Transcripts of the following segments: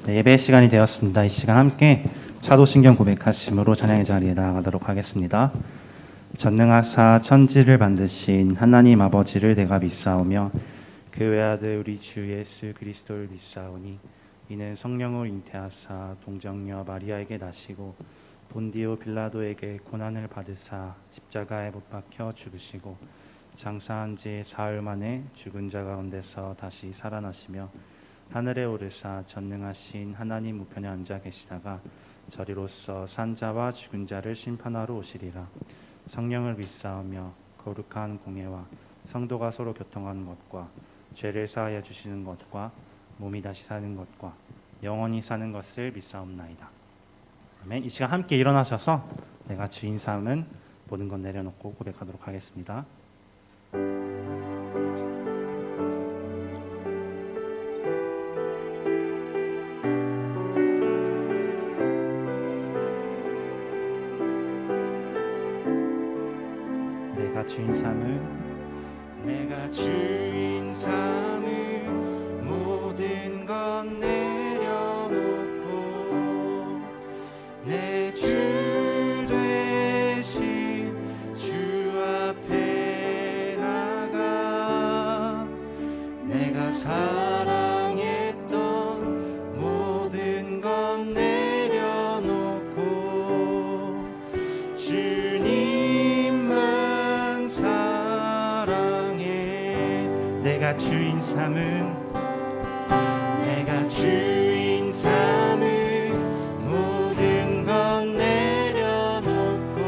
네, 예배 시간이 되었습니다. 이 시간 함께 사도신경 고백하심으로 찬양의 자리에 나아가도록 하겠습니다. 전능하사 천지를 만드신 하나님 아버지를 내가 믿사오며 그 외아들 우리 주 예수 그리스도를 믿사오니 이는 성령을 잉태하사 동정녀 마리아에게 나시고 본디오 빌라도에게 고난을 받으사 십자가에 못 박혀 죽으시고 장사한 지 사흘 만에 죽은 자 가운데서 다시 살아나시며 하늘에 오르사 전능하신 하나님 우편에 앉아 계시다가 저리로서 산자와 죽은 자를 심판하러 오시리라. 성령을 믿사오며 거룩한 공예와 성도가 서로 교통하는 것과 죄를 사하여 주시는 것과 몸이 다시 사는 것과 영원히 사는 것을 믿사옵나이다. 아멘. 이 시간 함께 일어나셔서 내가 주인 삼은 모든 것 내려놓고 고백하도록 하겠습니다. 내가 주인 삼을 모든 것 내려놓고 내 주 되신 주 앞에 나가 내가 사랑했던 모든 것 내려놓고 주님만 사랑해. 내가 주인 삼은 모든 것 내려놓고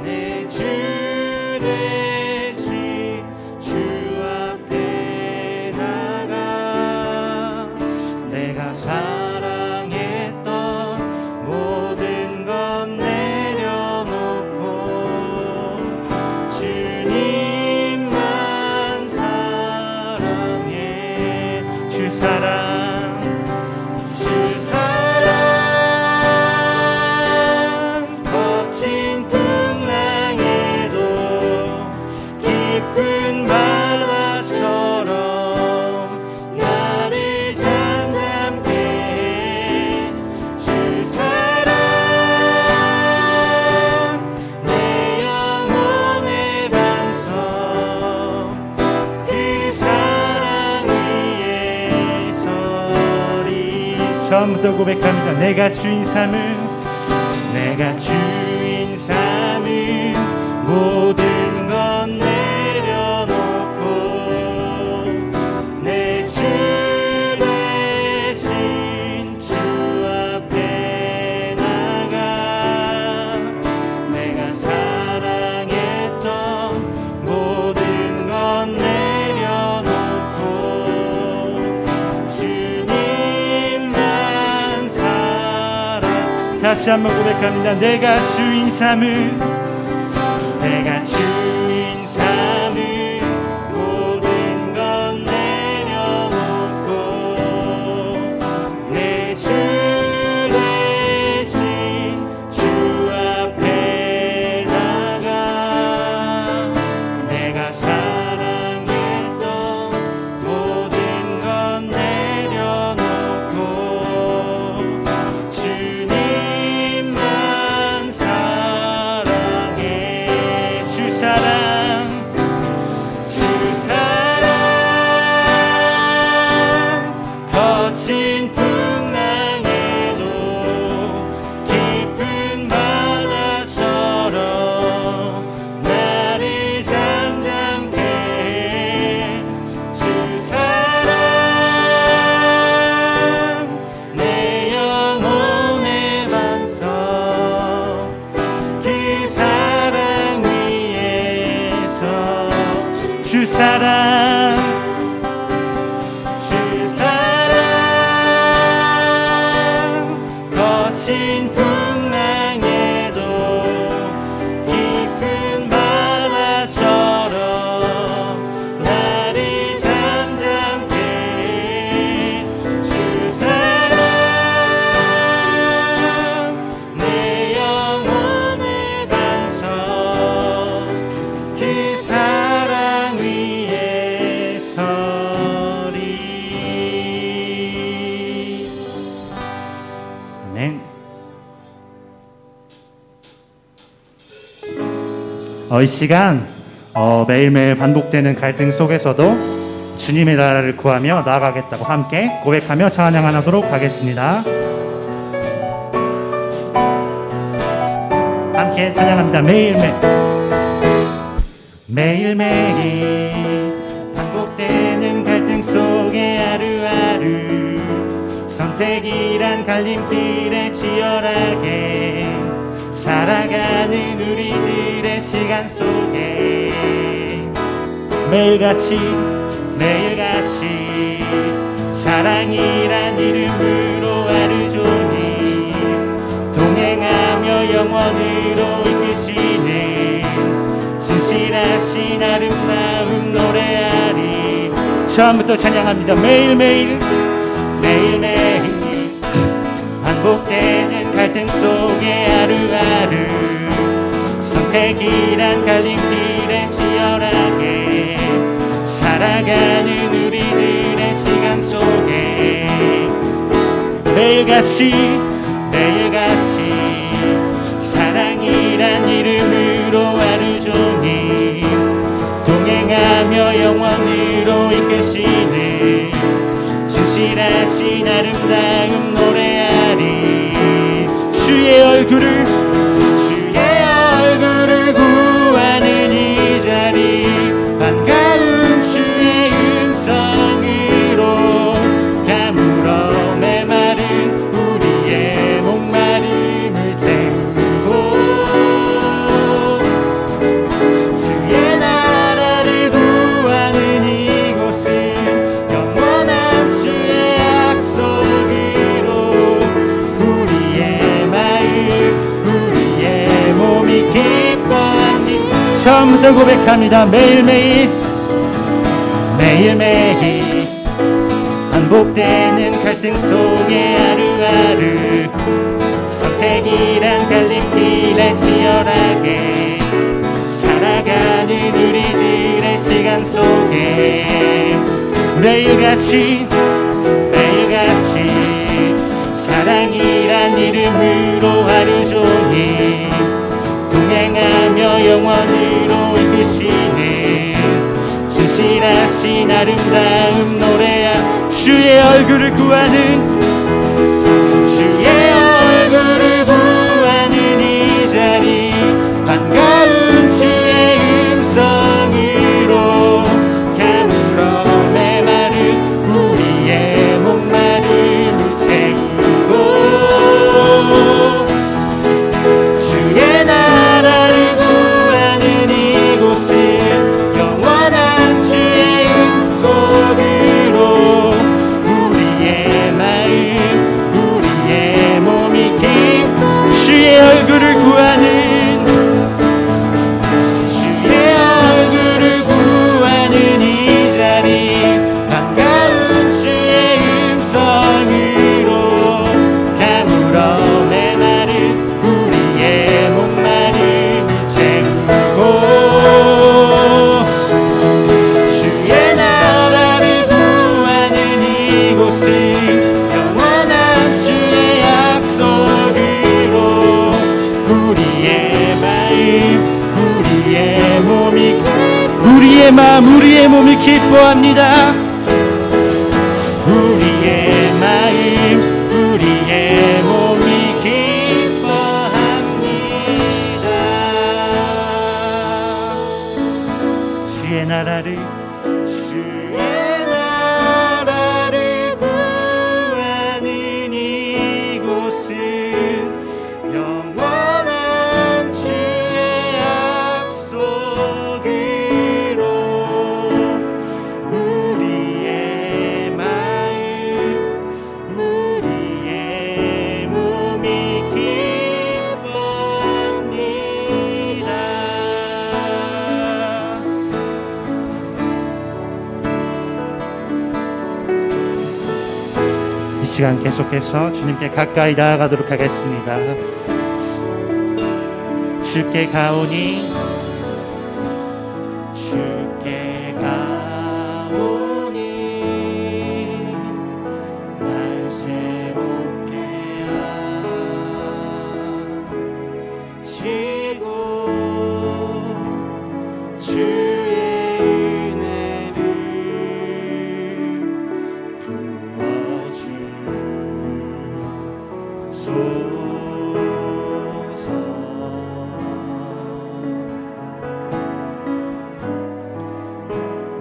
내 주 되신 주 앞에 나가 내가 사랑했던 모든 것 내려놓고 주님만 사랑해. 주 사랑 거친 풍랑에도 깊은 바다처럼 나를 잠잠케 해. 주 사랑 내 영혼의 반석 그 사랑 위에 서리. 처음부터 고백합니다. 내가 주인 삼은 모든 것 내려놓고 다시 한번 고백합니다. 내가 주인 삼을 내가 주인 삼을 모든 건 내려놓고 내 주 대신 주 앞에 나가 내가 사랑했던 모든 건 내려놓고 주님만 사랑해. 주 사랑 거친 풍랑에도 깊은 바다처럼 나를 잠잠케 해. 주 사랑 내 영혼의 반석 그 사랑 위에서 주 사랑 주 사랑 거친 풍랑에도 깊은 바다처럼 나를 잠잠케 해. 주 사랑 내 영혼의 반석 그 사랑 위에 서리. 아멘. 이 시간 매일매일 반복되는 갈등 속에서도 주님의 나라를 구하며 나아가겠다고 함께 고백하며 찬양하도록 하겠습니다. 함께 찬양합니다. 매일매일 반복되는 갈등 속에 하루하루 선택이란 갈림길에 치열하게 살아가는 우리들의 시간 속에 매일같이 사랑이란 이름으로 하루 종일 동행하며 영원으로 이끄시는 진실하신 아름다운 노래하리. 처음부터 찬양합니다. 매일매일 반복되는 갈등 속에 하루하루 선택이란 갈림길에 치열하게 살아가는 우리들의 시간 속에 매일같이 사랑이란 이름으로 하루 종일 동행하며 영원으로 이끄시는 진실하신 아름다운 노래하리. 주의 얼굴을 구하는 이 자리 반가운 주의 음성으로 가물어 메마른 우리의 목마름을 채우고 주의 나라를 구하는 이곳은 영원한 주의 약속으로 우리의 마음 우리의 몸이 기뻐하니. 처음부터 고백합니다. 매일매일 반복되는 갈등 속에 하루하루 선택이란 갈림길에 치열하게 살아가는 우리들의 시간 속에 매일같이 사랑이란 이름으로 하루 종일 동행하며 영원으로 이끄시는 진실하신 아름다운 노래야. 주의 얼굴을 구하는 이 자리 반가운 주의 음성으로 가물어 메마른 우리의 목마름을 채우고 주의 나라를 구하는 이곳은 영원한 주의 음성으로 우리의 마음 마음 우리의 몸이 기뻐합니다. 우리의 마음 우리의 몸이 기뻐합니다. 주의 나라를 구하는 이곳은 영원한 주의 약속으로 우리의 마음 우리의 몸이 기뻐합니다. 이 시간 계속해서 주님께 가까이 나아가도록 하겠습니다. 주께 가오니 주께 가오니 날 새롭게 하시고 주의 은혜를 부어주소서.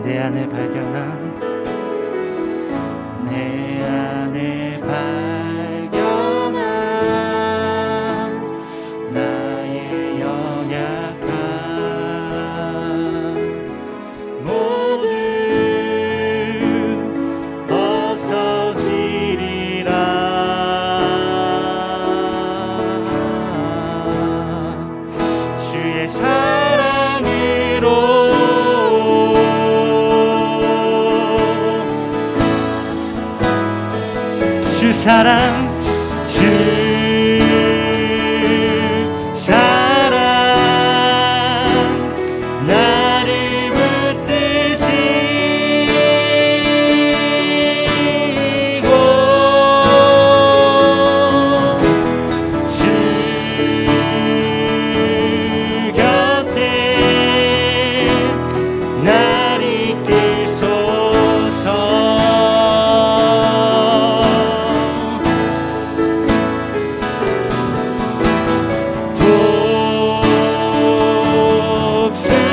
내 안에 발견한 내 안에 발견한 나의 연약함 모두 벗어지리라. 주의 사랑으로 주 사랑 주 사랑 나를 붙드시고 주 곁에 날 이끌소서.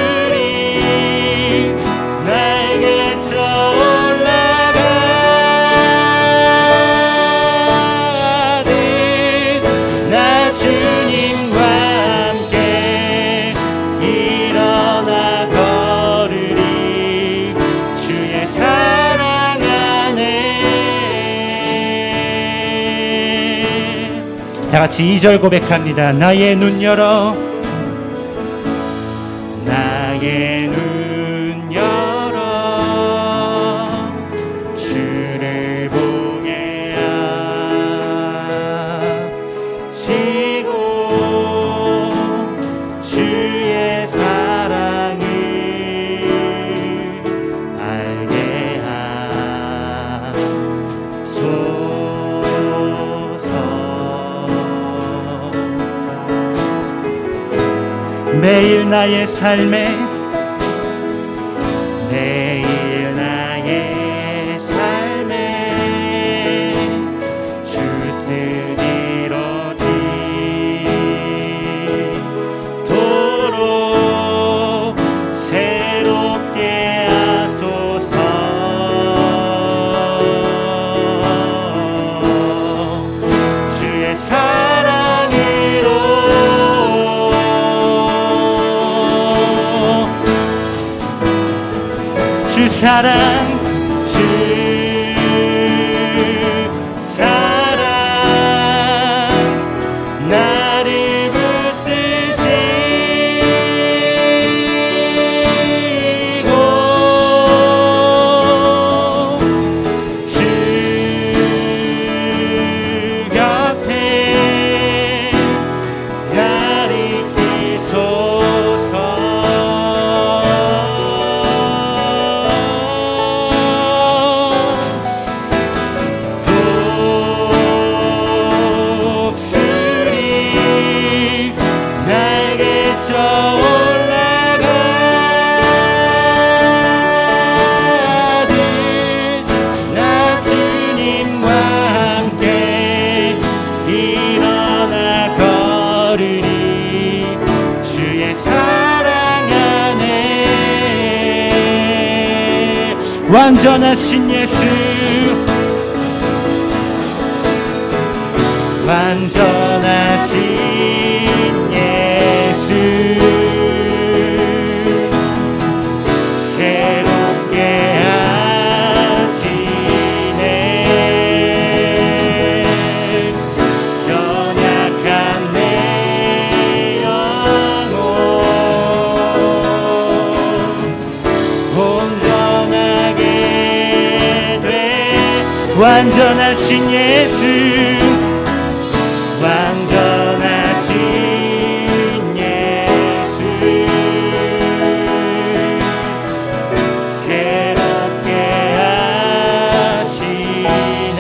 독수리 날개쳐 올라가듯 나 주님과 함께 일어나 걸으리. 주의 사랑 안에. 다 같이 2절 고백합니다. 나의 눈 열어 나의 눈 열어 주를 보게 하시고 주의 사랑을 알게 하소서. 매일 나의 삶에 매일 나의 삶에 주 뜻 이루어지도록 새롭게 하소서. 주의 사랑으로 주 사랑 주 사랑 나를 붙드시고 주 곁에 날 이끌소서. 완전하신 예수 완전하신 예수 새롭게 하시네 연약한 내 영혼 온전하게 돼 완전하신 예수 완전하신 예수 새롭게 하시네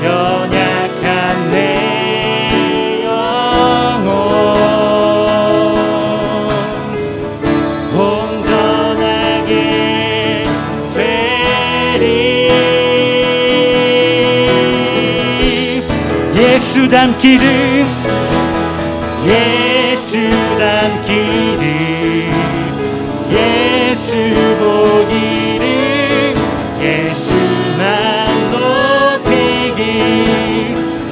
연약한 내 영혼 온전하게 되리 예수 닮기를 예수 닮기를 예수 보기를 예수만 높이기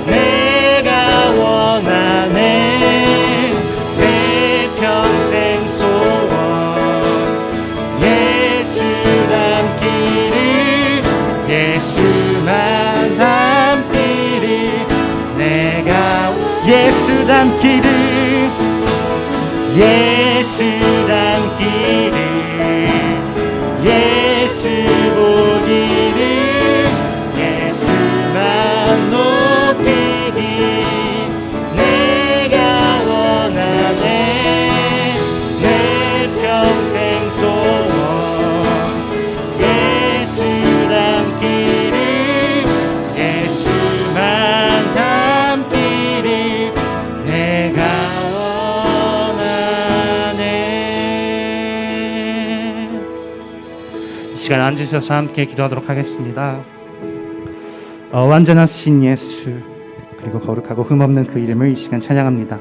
내가 원하네 내 평생 소원 예수 닮기를 예수만 닮기를 내가 예수 닮기를 예수 닮기를 예수 보기를 예수만 높이기 내가 원하네 내 평생 소원 예수 닮기를 예수만 닮기를 내가 원하네. 이 시간 앉으셔서 함께 기도하도록 하겠습니다. 완전하신 예수 그리고 거룩하고 흠없는 그 이름을 이 시간 찬양합니다.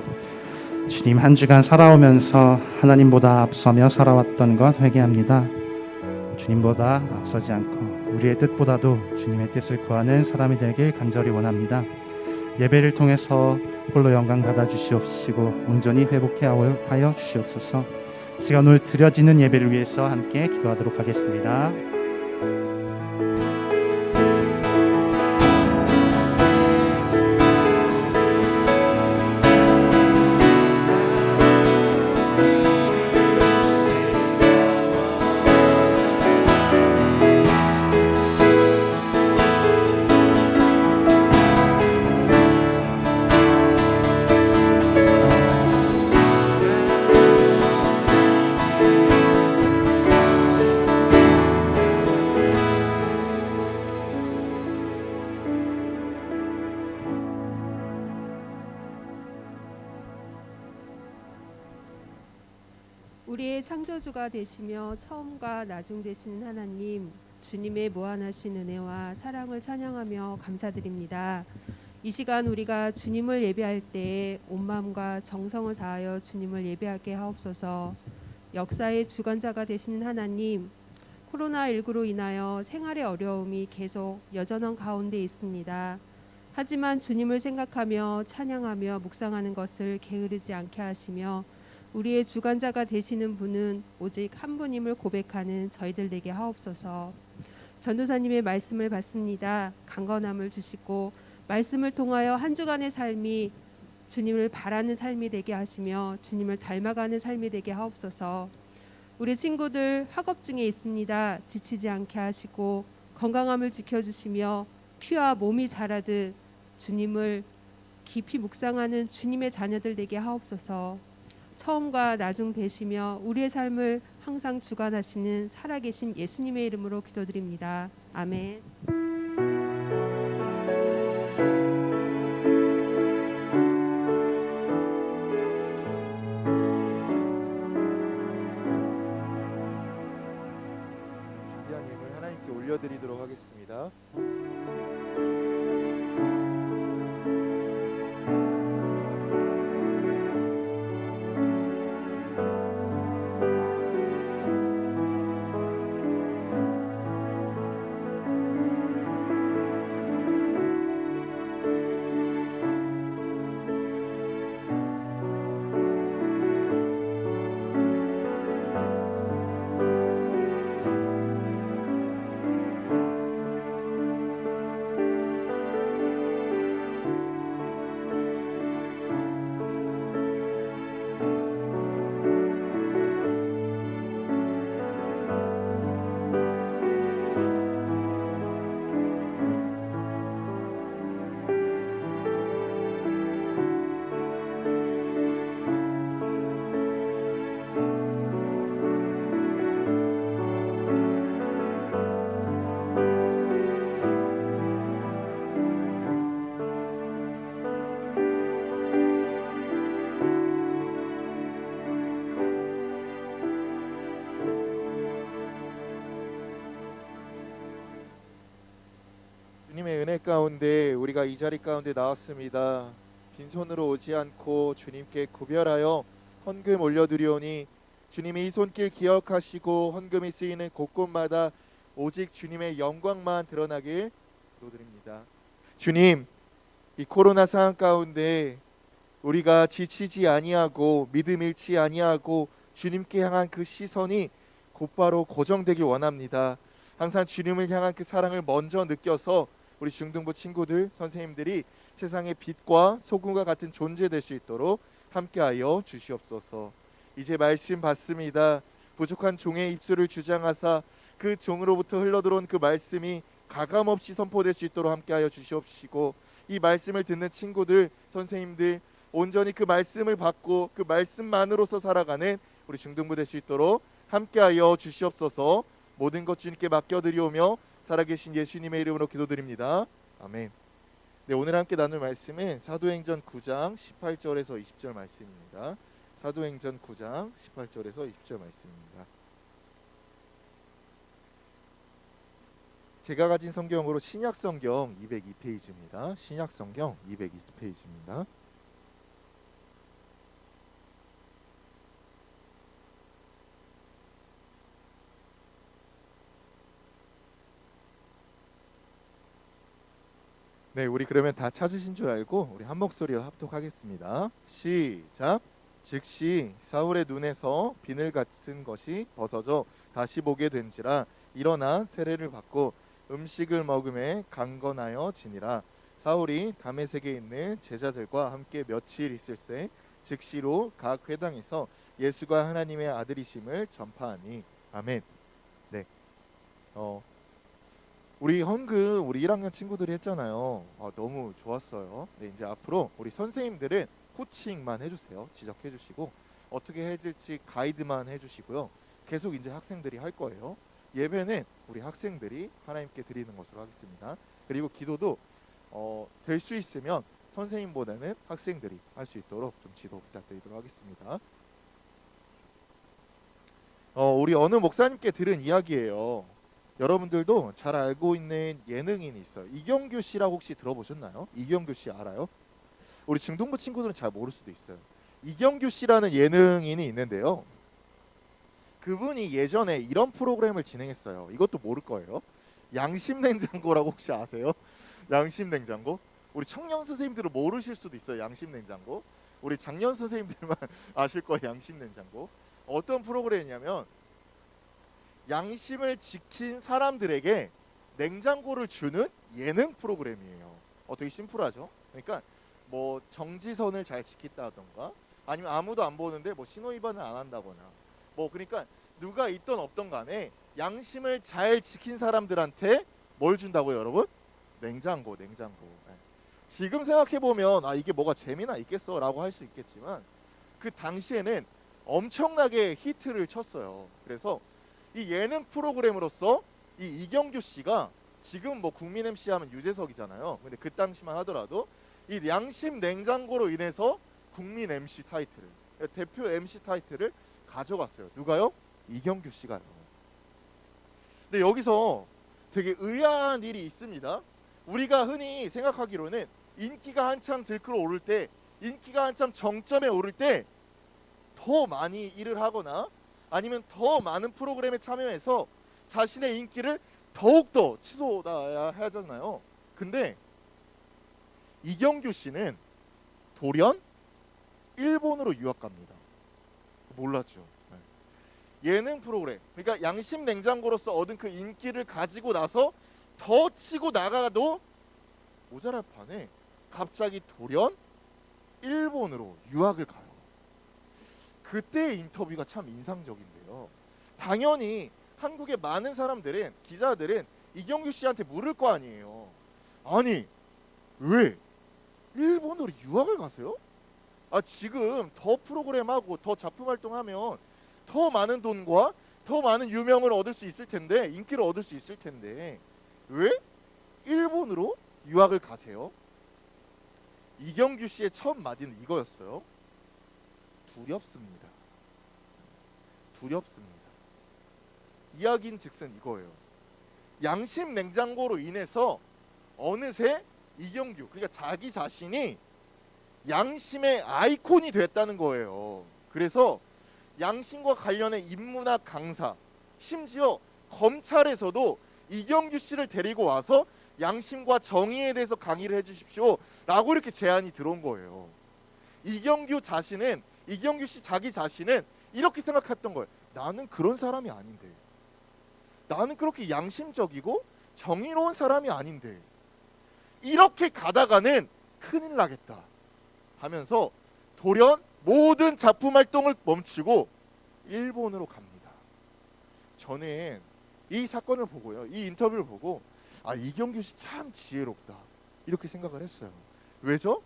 주님, 한 주간 살아오면서 하나님보다 앞서며 살아왔던 것 회개합니다. 주님보다 앞서지 않고 우리의 뜻보다도 주님의 뜻을 구하는 사람이 되길 간절히 원합니다. 예배를 통해서 홀로 영광 받아 주시옵시고 온전히 회복해 하여 주시옵소서. 시간 오늘 드려지는 예배를 위해서 함께 기도하도록 하겠습니다. 우리의 창조주가 되시며 처음과 나중 되시는 하나님, 주님의 무한하신 은혜와 사랑을 찬양하며 감사드립니다. 이 시간 우리가 주님을 예배할 때 온 마음과 정성을 다하여 주님을 예배하게 하옵소서. 역사의 주관자가 되시는 하나님, 코로나19로 인하여 생활의 어려움이 계속 여전한 가운데 있습니다. 하지만 주님을 생각하며 찬양하며 묵상하는 것을 게으르지 않게 하시며 우리의 주관자가 되시는 분은 오직 한 분임을 고백하는 저희들 되게 하옵소서. 전도사님의 말씀을 받습니다. 강건함을 주시고 말씀을 통하여 한 주간의 삶이 주님을 바라는 삶이 되게 하시며 주님을 닮아가는 삶이 되게 하옵소서. 우리 친구들 학업 중에 있습니다. 지치지 않게 하시고 건강함을 지켜주시며 피와 몸이 자라듯 주님을 깊이 묵상하는 주님의 자녀들 되게 하옵소서. 처음과 나중 되시며 우리의 삶을 항상 주관하시는 살아계신 예수님의 이름으로 기도드립니다. 아멘. 준비한 예물 하나님께 올려드리도록 하겠습니다. 주님의 은혜 가운데 우리가 이 자리 가운데 나왔습니다. 빈손으로 오지 않고 주님께 구별하여 헌금 올려드리오니 주님이 이 손길 기억하시고 헌금이 쓰이는 곳곳마다 오직 주님의 영광만 드러나길 기도드립니다. 주님, 이 코로나 상황 가운데 우리가 지치지 아니하고 믿음 잃지 아니하고 주님께 향한 그 시선이 곧바로 고정되길 원합니다. 항상 주님을 향한 그 사랑을 먼저 느껴서 우리 중등부 친구들, 선생님들이 세상의 빛과 소금과 같은 존재 될 수 있도록 함께하여 주시옵소서. 이제 말씀 받습니다. 부족한 종의 입술을 주장하사 그 종으로부터 흘러들어온 그 말씀이 가감없이 선포될 수 있도록 함께하여 주시옵시고, 이 말씀을 듣는 친구들, 선생님들 온전히 그 말씀을 받고 그 말씀만으로서 살아가는 우리 중등부 될 수 있도록 함께하여 주시옵소서. 모든 것 주님께 맡겨드리오며 살아계신 예수님의 이름으로 기도드립니다. 아멘. 네, 오늘 함께 나눌 말씀은 사도행전 9장 18절에서 20절 말씀입니다. 사도행전 9장 18절에서 20절 말씀입니다. 제가 가진 성경으로 신약성경 202페이지입니다. 신약성경 202페이지입니다. 네, 우리 그러면 다 찾으신 줄 알고 우리 한 목소리로 합독하겠습니다. 시작. 즉시 사울의 눈에서 비늘 같은 것이 벗어져 다시 보게 된지라 일어나 세례를 받고 음식을 먹음에 강건하여 지니라. 사울이 다메섹에 있는 제자들과 함께 며칠 있을새 즉시로 각 회당에서 예수가 하나님의 아들이심을 전파하니. 아멘. 네. 우리 헌금 우리 1학년 친구들이 했잖아요. 너무 좋았어요. 네, 이제 앞으로 우리 선생님들은 코칭만 해주세요. 지적해주시고 어떻게 해줄지 가이드만 해주시고요. 계속 이제 학생들이 할 거예요. 예배는 우리 학생들이 하나님께 드리는 것으로 하겠습니다. 그리고 기도도 될 수 있으면 선생님보다는 학생들이 할 수 있도록 좀 지도 부탁드리도록 하겠습니다. 우리 어느 목사님께 들은 이야기예요. 여러분들도 잘 알고 있는 예능인이 있어요. 이경규 씨라고 혹시 들어보셨나요? 이경규 씨 알아요? 우리 중등부 친구들은 잘 모를 수도 있어요. 이경규 씨라는 예능인이 있는데요. 그분이 예전에 이런 프로그램을 진행했어요. 이것도 모를 거예요. 양심냉장고라고 혹시 아세요? 양심냉장고? 우리 청년 선생님들은 모르실 수도 있어요. 양심냉장고. 우리 작년 선생님들만 아실 거예요. 양심냉장고. 어떤 프로그램이냐면 양심을 지킨 사람들에게 냉장고를 주는 예능 프로그램이에요. 되게 심플하죠. 그러니까 뭐 정지선을 잘 지켰다던가 아니면 아무도 안 보는데 뭐 신호 위반을 안 한다거나 뭐 그러니까 누가 있던 없던 간에 양심을 잘 지킨 사람들한테 뭘 준다고요, 여러분? 냉장고. 네. 지금 생각해 보면 이게 뭐가 재미나 있겠어라고 할 수 있겠지만 그 당시에는 엄청나게 히트를 쳤어요. 그래서 이 예능 프로그램으로서 이 이경규 씨가 지금 뭐 국민 MC 하면 유재석이잖아요. 근데 그 당시만 하더라도 이 양심 냉장고로 인해서 국민 MC 타이틀을, 대표 MC 타이틀을 가져갔어요. 누가요? 이경규 씨가요. 근데 여기서 되게 의아한 일이 있습니다. 우리가 흔히 생각하기로는 인기가 한참 들끓어 오를 때, 인기가 한참 정점에 오를 때 더 많이 일을 하거나 아니면 더 많은 프로그램에 참여해서 자신의 인기를 더욱더 치솟아야 하잖아요. 근데 이경규 씨는 돌연 일본으로 유학 갑니다. 몰랐죠. 예능 프로그램, 그러니까 양심 냉장고로서 얻은 그 인기를 가지고 나서 더 치고 나가도 모자랄 판에 갑자기 돌연 일본으로 유학을 가요. 그때의 인터뷰가 참 인상적인데요. 당연히 한국의 많은 사람들은, 기자들은 이경규 씨한테 물을 거 아니에요. 아니 왜 일본으로 유학을 가세요? 지금 더 프로그램하고 더 작품 활동하면 더 많은 돈과 더 많은 유명을 얻을 수 있을 텐데, 인기를 얻을 수 있을 텐데 왜 일본으로 유학을 가세요? 이경규 씨의 첫 마디는 이거였어요. 두렵습니다. 이야기인 즉슨 이거예요. 양심 냉장고로 인해서 어느새 이경규, 그러니까 자기 자신이 양심의 아이콘이 됐다는 거예요. 그래서 양심과 관련된 인문학 강사, 심지어 검찰에서도 이경규 씨를 데리고 와서 양심과 정의에 대해서 강의를 해주십시오 라고 이렇게 제안이 들어온 거예요. 이경규 씨 자기 자신은 이렇게 생각했던 거예요. 나는 그런 사람이 아닌데, 나는 그렇게 양심적이고 정의로운 사람이 아닌데, 이렇게 가다가는 큰일 나겠다 하면서 돌연 모든 작품 활동을 멈추고 일본으로 갑니다. 저는 이 사건을 보고요, 이 인터뷰를 보고 이경규 씨 참 지혜롭다 이렇게 생각을 했어요. 왜죠?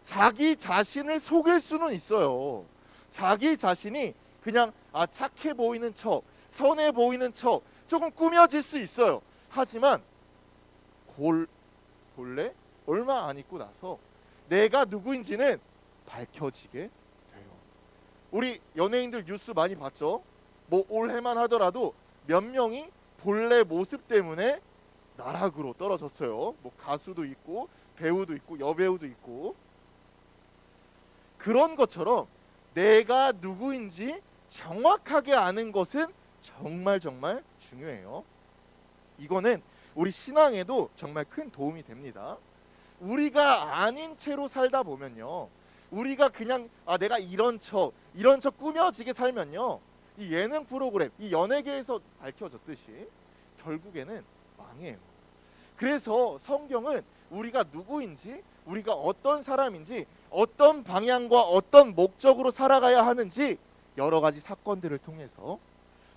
자기 자신을 속일 수는 있어요. 자기 자신이 그냥 착해 보이는 척, 선해 보이는 척 조금 꾸며질 수 있어요. 하지만 본래 얼마 안 있고 나서 내가 누구인지는 밝혀지게 돼요. 우리 연예인들 뉴스 많이 봤죠? 뭐 올해만 하더라도 몇 명이 본래 모습 때문에 나락으로 떨어졌어요. 뭐 가수도 있고 배우도 있고 여배우도 있고. 그런 것처럼 내가 누구인지 정확하게 아는 것은 정말 중요해요. 이거는 우리 신앙에도 정말 큰 도움이 됩니다. 우리가 아닌 채로 살다 보면요, 우리가 그냥 내가 이런 척 꾸며지게 살면요, 이 예능 프로그램, 이 연예계에서 밝혀졌듯이 결국에는 망해요. 그래서 성경은 우리가 누구인지, 우리가 어떤 사람인지, 어떤 방향과 어떤 목적으로 살아가야 하는지 여러 가지 사건들을 통해서,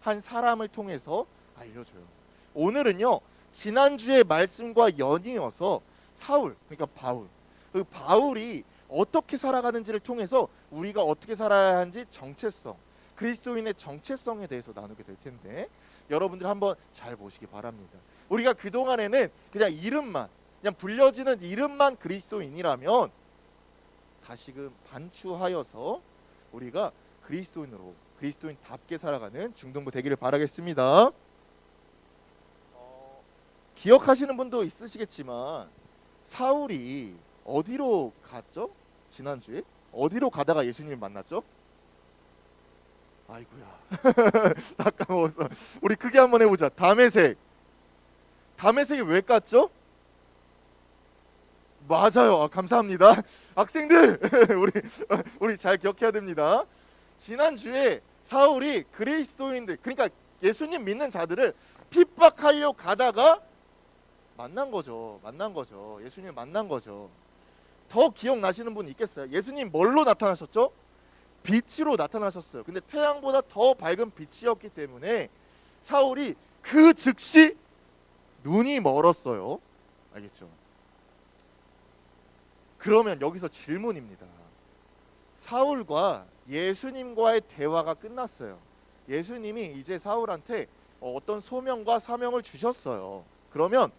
한 사람을 통해서 알려줘요. 오늘은요, 지난주의 말씀과 연이어서 사울, 그러니까 그 바울이 어떻게 살아가는지를 통해서 우리가 어떻게 살아야 하는지 정체성, 그리스도인의 정체성에 대해서 나누게 될 텐데, 여러분들 한번 잘 보시기 바랍니다. 우리가 그동안에는 그냥 이름만, 그냥 불려지는 이름만 그리스도인이라면 다시금 반추하여서 우리가 그리스도인답게 살아가는 중동부 되기를 바라겠습니다. 기억하시는 분도 있으시겠지만 사울이 어디로 갔죠? 지난주에 어디로 가다가 예수님을 만났죠? 아이고야 다 까먹었어. 우리 크게 한번 해보자. 다메섹이 왜 갔죠? 맞아요. 감사합니다. 학생들 우리 잘 기억해야 됩니다. 지난주에 사울이 그리스도인들, 그러니까 예수님 믿는 자들을 핍박하려 가다가 만난 거죠. 예수님 만난 거죠. 더 기억나시는 분 있겠어요? 예수님 뭘로 나타나셨죠? 빛으로 나타나셨어요. 근데 태양보다 더 밝은 빛이었기 때문에 사울이 그 즉시 눈이 멀었어요. 알겠죠? 그러면 여기서 질문입니다. 사울과 예수님과의 대화가 끝났어요. 예수님이 이제 사울한테 어떤 소명과 사명을 주셨어요. 그러면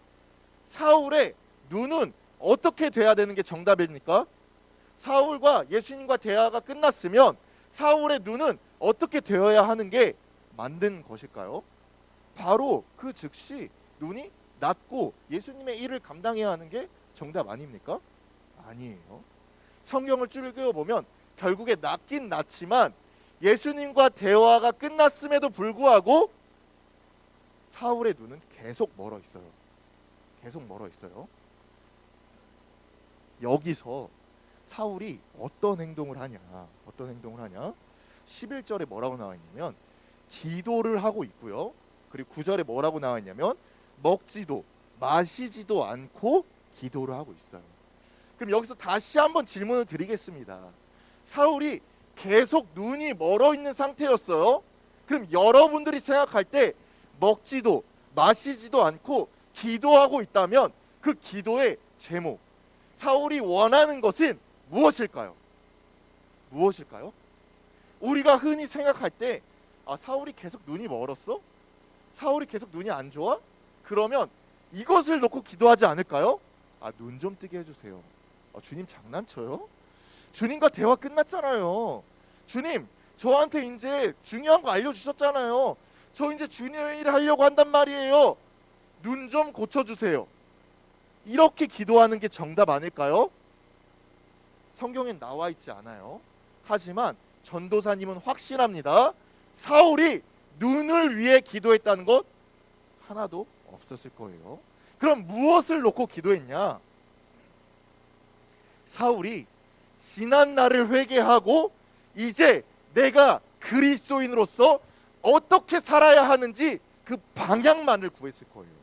사울의 눈은 어떻게 돼야 되는 게 정답입니까? 사울과 예수님과 대화가 끝났으면 사울의 눈은 어떻게 되어야 하는 게 맞는 것일까요? 바로 그 즉시 눈이 낮고 예수님의 일을 감당해야 하는 게 정답 아닙니까? 아니에요. 성경을 쭉 읽어보면 결국에 낮긴 낮지만 예수님과 대화가 끝났음에도 불구하고 사울의 눈은 계속 멀어 있어요. 여기서 사울이 어떤 행동을 하냐? 11절에 뭐라고 나와 있냐면 기도를 하고 있고요. 그리고 9절에 뭐라고 나와 있냐면 먹지도 마시지도 않고 기도를 하고 있어요. 그럼 여기서 다시 한번 질문을 드리겠습니다. 사울이 계속 눈이 멀어 있는 상태였어요. 그럼 여러분들이 생각할 때 먹지도 마시지도 않고 기도하고 있다면 그 기도의 제목, 사울이 원하는 것은 무엇일까요? 우리가 흔히 생각할 때 사울이 계속 눈이 멀었어? 사울이 계속 눈이 안 좋아? 그러면 이것을 놓고 기도하지 않을까요? 눈 좀 뜨게 해주세요. 주님 장난쳐요? 주님과 대화 끝났잖아요. 주님 저한테 이제 중요한 거 알려주셨잖아요. 저 이제 주님의 일을 하려고 한단 말이에요. 눈 좀 고쳐주세요. 이렇게 기도하는 게 정답 아닐까요? 성경엔 나와 있지 않아요. 하지만 전도사님은 확신합니다. 사울이 눈을 위해 기도했다는 것 하나도 없었을 거예요. 그럼 무엇을 놓고 기도했냐? 사울이 지난 날을 회개하고 이제 내가 그리스도인으로서 어떻게 살아야 하는지 그 방향만을 구했을 거예요.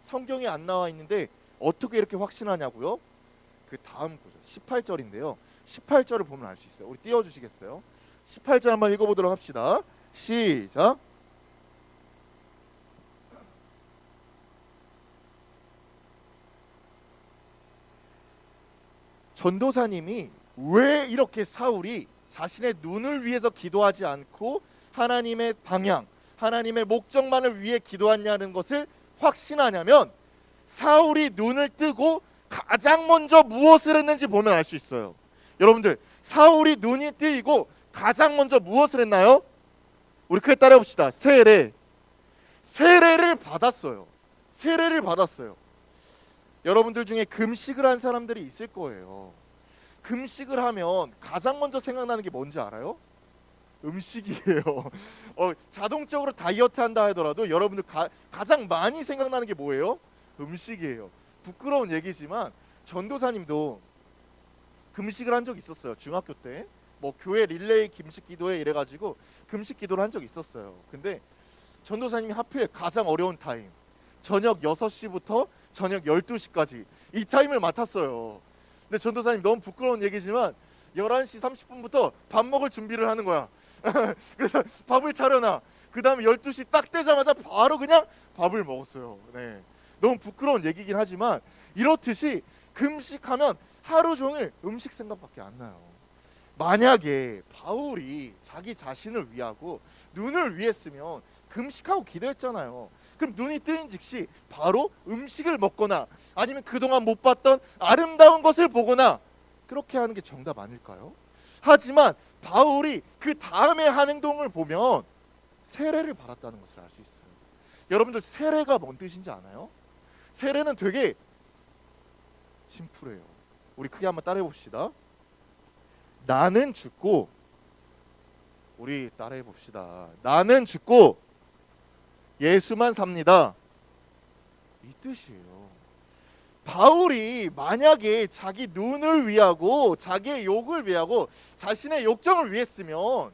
성경에 안 나와 있는데 어떻게 이렇게 확신하냐고요? 그 다음 구절 18절인데요. 18절을 보면 알 수 있어요. 우리 띄워주시겠어요? 18절 한번 읽어보도록 합시다. 시작. 전도사님이 왜 이렇게 사울이 자신의 눈을 위해서 기도하지 않고 하나님의 방향, 하나님의 목적만을 위해 기도하냐는 것을 확신하냐면 사울이 눈을 뜨고 가장 먼저 무엇을 했는지 보면 알 수 있어요. 여러분들, 사울이 눈이 뜨이고 가장 먼저 무엇을 했나요? 우리 크게 따라해 봅시다. 세례를 받았어요. 세례를 받았어요. 여러분들 중에 금식을 한 사람들이 있을 거예요. 금식을 하면 가장 먼저 생각나는 게 뭔지 알아요? 음식이에요. 자동적으로 다이어트 한다 하더라도 여러분들 가장 많이 생각나는 게 뭐예요? 음식이에요. 부끄러운 얘기지만 전도사님도 금식을 한 적 있었어요. 중학교 때 뭐 교회 릴레이 금식 기도회 이래가지고 금식 기도를 한 적 있었어요. 근데 전도사님이 하필 가장 어려운 타임, 저녁 6시부터 저녁 12시까지 이 타임을 맡았어요. 근데 전도사님 너무 부끄러운 얘기지만 11시 30분부터 밥 먹을 준비를 하는 거야. 그래서 밥을 차려놔. 그 다음에 12시 딱 되자마자 바로 그냥 밥을 먹었어요. 네. 너무 부끄러운 얘기긴 하지만 이렇듯이 금식하면 하루 종일 음식 생각밖에 안 나요. 만약에 바울이 자기 자신을 위하고 눈을 위했으면 금식하고 기도했잖아요. 그럼 눈이 뜨인 즉시 바로 음식을 먹거나 아니면 그동안 못 봤던 아름다운 것을 보거나 그렇게 하는 게 정답 아닐까요? 하지만 바울이 그 다음에 한 행동을 보면 세례를 받았다는 것을 알 수 있어요. 여러분들, 세례가 뭔 뜻인지 아나요? 세례는 되게 심플해요. 우리 크게 한번 따라해 봅시다. 나는 죽고, 우리 따라해 봅시다. 나는 죽고 예수만 삽니다. 이 뜻이에요. 바울이 만약에 자기 눈을 위하고 자기의 욕을 위하고 자신의 욕정을 위했으면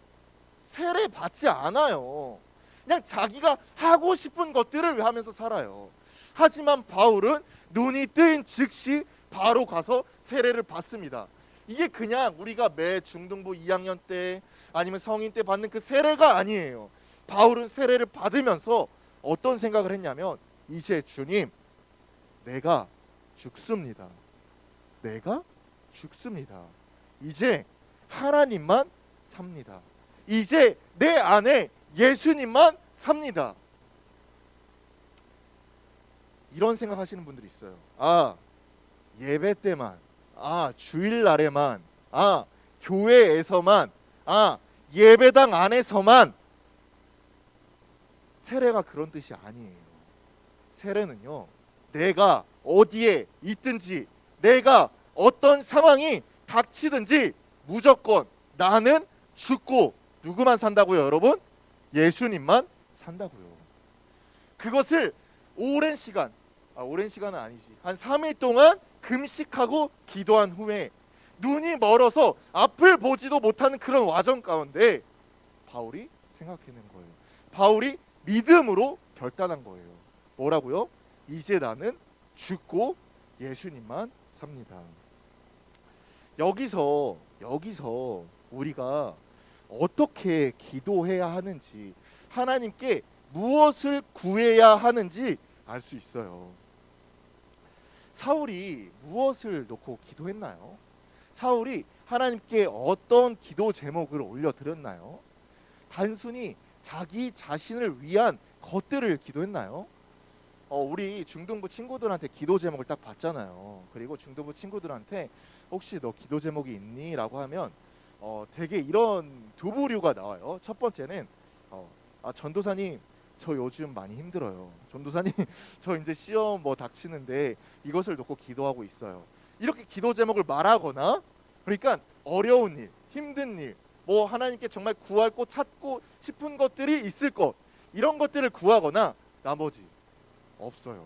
세례 받지 않아요. 그냥 자기가 하고 싶은 것들을 하면서 살아요. 하지만 바울은 눈이 뜨인 즉시 바로 가서 세례를 받습니다. 이게 그냥 우리가 매 중등부 2학년 때 아니면 성인 때 받는 그 세례가 아니에요. 바울은 세례를 받으면서 어떤 생각을 했냐면, 이제 주님, 내가 죽습니다. 내가 죽습니다. 이제 하나님만 삽니다. 이제 내 안에 예수님만 삽니다. 이런 생각하시는 분들이 있어요. 예배 때만, 주일날에만, 교회에서만, 예배당 안에서만. 세례가 그런 뜻이 아니에요. 세례는요, 내가 어디에 있든지, 내가 어떤 상황이 닥치든지 무조건 나는 죽고 누구만 산다고요, 여러분? 예수님만 산다고요. 그것을 오랜 시간, 오랜 시간은 아니지, 한 3일 동안 금식하고 기도한 후에 눈이 멀어서 앞을 보지도 못하는 그런 와정 가운데 바울이 생각해낸 거예요. 바울이 믿음으로 결단한 거예요. 뭐라고요? 이제 나는 죽고 예수님만 삽니다. 여기서 우리가 어떻게 기도해야 하는지, 하나님께 무엇을 구해야 하는지 알 수 있어요. 사울이 무엇을 놓고 기도했나요? 사울이 하나님께 어떤 기도 제목을 올려드렸나요? 단순히 자기 자신을 위한 것들을 기도했나요? 우리 중등부 친구들한테 기도 제목을 딱 봤잖아요. 그리고 중등부 친구들한테 혹시 너 기도 제목이 있니? 라고 하면 되게 이런 두 부류가 나와요. 첫 번째는 전도사님, 저 요즘 많이 힘들어요. 전도사님, 저 이제 시험 뭐 닥치는데 이것을 놓고 기도하고 있어요. 이렇게 기도 제목을 말하거나, 그러니까 어려운 일, 힘든 일, 뭐 하나님께 정말 구할 곳 찾고 싶은 것들이 있을 것, 이런 것들을 구하거나 나머지 없어요.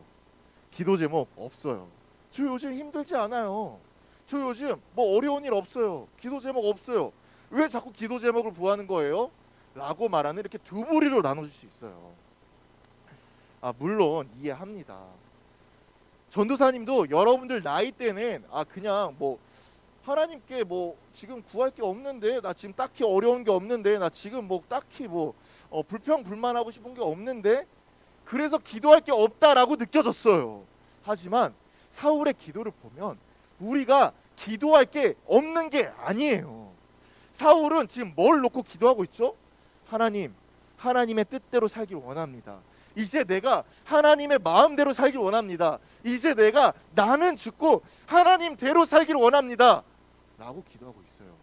기도 제목 없어요. 저 요즘 힘들지 않아요. 저 요즘 뭐 어려운 일 없어요. 기도 제목 없어요. 왜 자꾸 기도 제목을 구하는 거예요? 라고 말하는, 이렇게 두 부리로 나눠줄 수 있어요. 물론 이해합니다. 전도사님도 여러분들 나이 때는 그냥 뭐 하나님께 뭐 지금 구할 게 없는데, 나 지금 딱히 어려운 게 없는데, 나 지금 뭐 딱히 뭐 불평불만하고 싶은 게 없는데, 그래서 기도할 게 없다라고 느껴졌어요. 하지만 사울의 기도를 보면 우리가 기도할 게 없는 게 아니에요. 사울은 지금 뭘 놓고 기도하고 있죠? 하나님, 하나님의 뜻대로 살길 원합니다. 이제 내가 하나님의 마음대로 살길 원합니다. 이제 내가 나는 죽고 하나님대로 살길 원합니다. 라고 기도하고 있어요.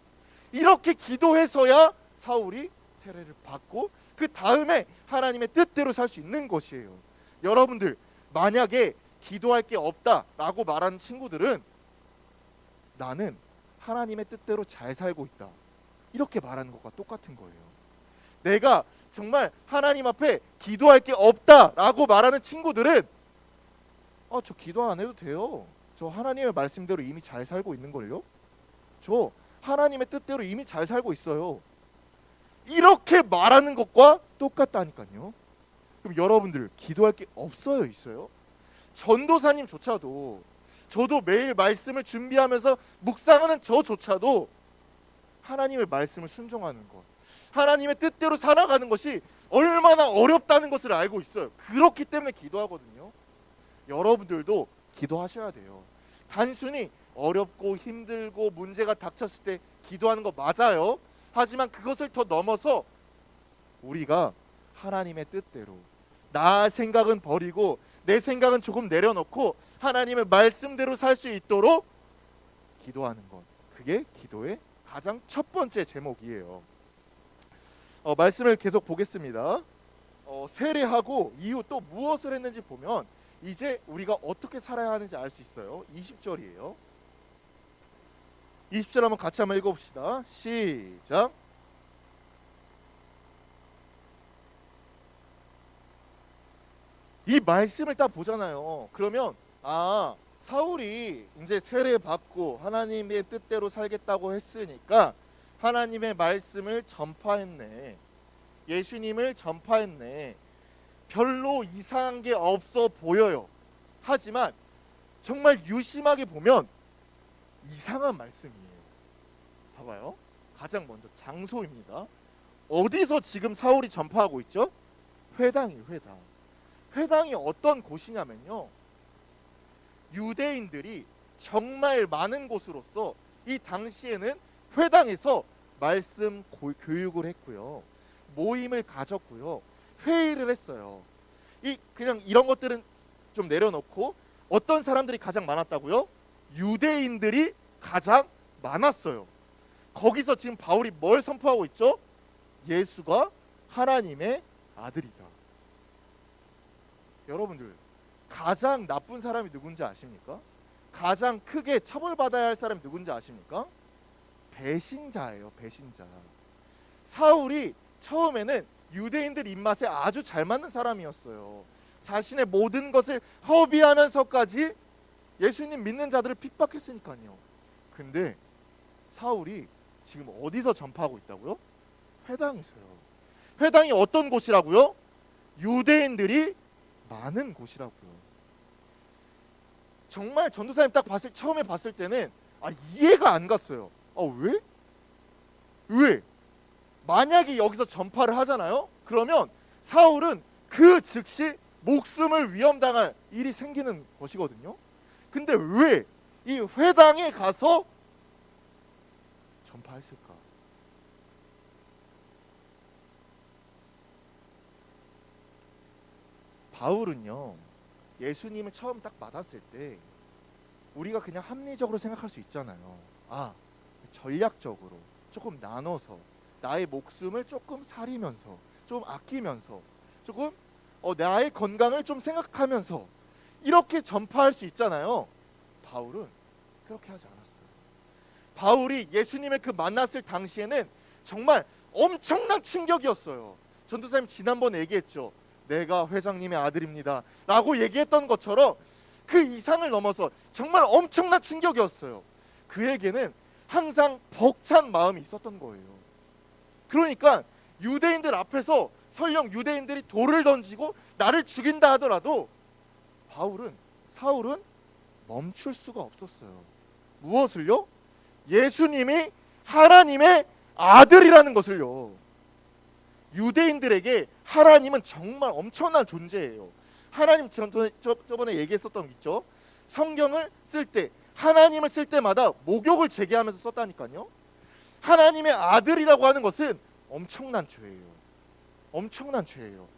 이렇게 기도해서야 사울이 세례를 받고 그 다음에 하나님의 뜻대로 살 수 있는 것이에요. 여러분들, 만약에 기도할 게 없다라고 말하는 친구들은 나는 하나님의 뜻대로 잘 살고 있다, 이렇게 말하는 것과 똑같은 거예요. 내가 정말 하나님 앞에 기도할 게 없다라고 말하는 친구들은 저 기도 안 해도 돼요. 저 하나님의 말씀대로 이미 잘 살고 있는걸요. 저 하나님의 뜻대로 이미 잘 살고 있어요. 이렇게 말하는 것과 똑같다니까요. 그럼 여러분들 기도할 게 없어요, 있어요? 전도사님조차도, 저도 매일 말씀을 준비하면서 묵상하는 저조차도 하나님의 말씀을 순종하는 것, 하나님의 뜻대로 살아가는 것이 얼마나 어렵다는 것을 알고 있어요. 그렇기 때문에 기도하거든요. 여러분들도 기도하셔야 돼요. 단순히 어렵고 힘들고 문제가 닥쳤을 때 기도하는 거 맞아요. 하지만 그것을 더 넘어서 우리가 하나님의 뜻대로, 나 생각은 버리고 내 생각은 조금 내려놓고 하나님의 말씀대로 살 수 있도록 기도하는 것, 그게 기도의 가장 첫 번째 제목이에요. 말씀을 계속 보겠습니다. 세례하고 이후 또 무엇을 했는지 보면 이제 우리가 어떻게 살아야 하는지 알 수 있어요. 20절이에요. 20절 한번 같이 한번 읽어봅시다. 시작. 이 말씀을 딱 보잖아요. 그러면 사울이 이제 세례 받고 하나님의 뜻대로 살겠다고 했으니까 하나님의 말씀을 전파했네, 예수님을 전파했네, 별로 이상한 게 없어 보여요. 하지만 정말 유심하게 보면 이상한 말씀이에요. 봐봐요. 가장 먼저 장소입니다. 어디서 지금 사울이 전파하고 있죠? 회당이에요. 회당. 회당이 어떤 곳이냐면요, 유대인들이 정말 많은 곳으로서 이 당시에는 회당에서 말씀 교육을 했고요, 모임을 가졌고요, 회의를 했어요. 그냥 이런 것들은 좀 내려놓고 어떤 사람들이 가장 많았다고요? 유대인들이 가장 많았어요. 거기서 지금 바울이 뭘 선포하고 있죠? 예수가 하나님의 아들이다. 여러분들, 가장 나쁜 사람이 누군지 아십니까? 가장 크게 처벌받아야 할 사람이 누군지 아십니까? 배신자예요. 배신자. 사울이 처음에는 유대인들 입맛에 아주 잘 맞는 사람이었어요. 자신의 모든 것을 허비하면서까지 예수님 믿는 자들을 핍박했으니까요. 근데 사울이 지금 어디서 전파하고 있다고요? 회당에서요. 회당이 어떤 곳이라고요? 유대인들이 많은 곳이라고요. 정말 전도사님 딱 처음에 봤을 때는 이해가 안 갔어요. 왜? 왜? 만약에 여기서 전파를 하잖아요. 그러면 사울은 그 즉시 목숨을 위험당할 일이 생기는 것이거든요. 근데 왜 이 회당에 가서 전파했을까? 바울은요, 예수님을 처음 딱 받았을 때 우리가 그냥 합리적으로 생각할 수 있잖아요. 전략적으로 조금 나눠서 나의 목숨을 조금 사리면서 좀 아끼면서 조금 나의 건강을 좀 생각하면서 이렇게 전파할 수 있잖아요. 바울은 그렇게 하지 않았어요. 바울이 예수님을 그 만났을 당시에는 정말 엄청난 충격이었어요. 전도사님 지난번에 얘기했죠. 내가 회장님의 아들입니다 라고 얘기했던 것처럼 그 이상을 넘어서 정말 엄청난 충격이었어요. 그에게는 항상 벅찬 마음이 있었던 거예요. 그러니까 유대인들 앞에서 설령 유대인들이 돌을 던지고 나를 죽인다 하더라도 사울은 멈출 수가 없었어요. 무엇을요? 예수님이 하나님의 아들이라는 것을요. 유대인들에게 하나님은 정말 엄청난 존재예요. 하나님 저번에 얘기했었던 거 있죠? 성경을 쓸 때 하나님을 쓸 때마다 목욕을 제기하면서 썼다니까요. 하나님의 아들이라고 하는 것은 엄청난 죄예요. 엄청난 죄예요.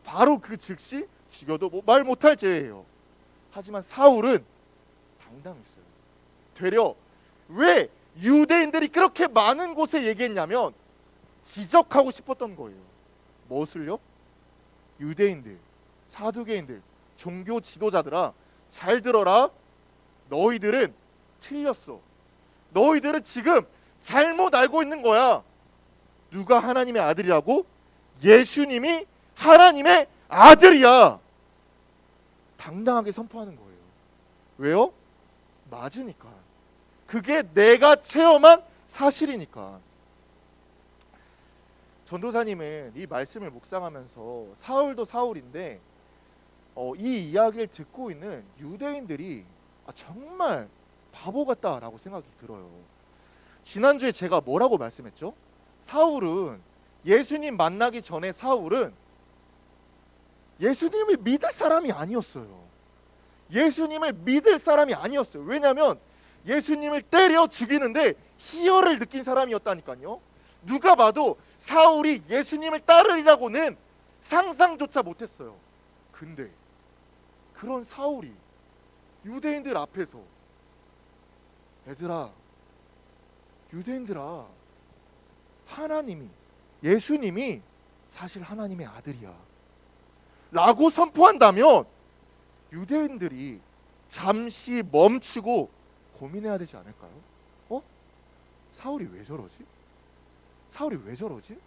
바로 그 즉시 죽여도 말 못할 죄예요. 하지만 사울은 당당했어요. 되려 왜 유대인들이 그렇게 많은 곳에 얘기했냐면 지적하고 싶었던 거예요. 무엇을요? 유대인들, 사두개인들, 종교 지도자들아, 잘 들어라. 너희들은 틀렸어. 너희들은 지금 잘못 알고 있는 거야. 누가 하나님의 아들이라고? 예수님이 하나님의 아들이야. 당당하게 선포하는 거예요. 왜요? 맞으니까. 그게 내가 체험한 사실이니까. 전도사님은 이 말씀을 묵상하면서 사울도 사울인데 이 이야기를 듣고 있는 유대인들이 정말 바보 같다라고 생각이 들어요. 지난주에 제가 뭐라고 말씀했죠? 사울은 예수님 만나기 전에 사울은 예수님을 믿을 사람이 아니었어요. 예수님을 믿을 사람이 아니었어요. 왜냐하면 예수님을 때려 죽이는데 희열을 느낀 사람이었다니까요. 누가 봐도 사울이 예수님을 따르리라고는 상상조차 못했어요. 근데 그런 사울이 유대인들 앞에서 얘들아, 유대인들아, 하나님이, 예수님이 사실 하나님의 아들이야 라고 선포한다면 유대인들이 잠시 멈추고 고민해야 되지 않을까요? 사울이 왜 저러지? 사울이 왜 저러지?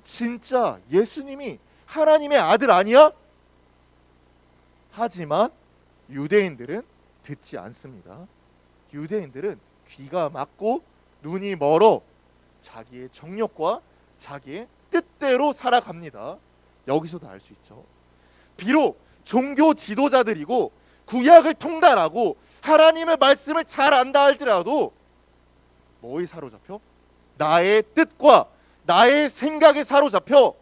진짜 예수님이 하나님의 아들 아니야? 하지만 유대인들은 듣지 않습니다. 유대인들은 귀가 막고 눈이 멀어 자기의 정욕과 자기의 뜻대로 살아갑니다. 여기서도 알 수 있죠. 비록 종교 지도자들이고 구약을 통달하고 하나님의 말씀을 잘 안다 할지라도 뭐에 사로잡혀? 나의 뜻과 나의 생각에 사로잡혀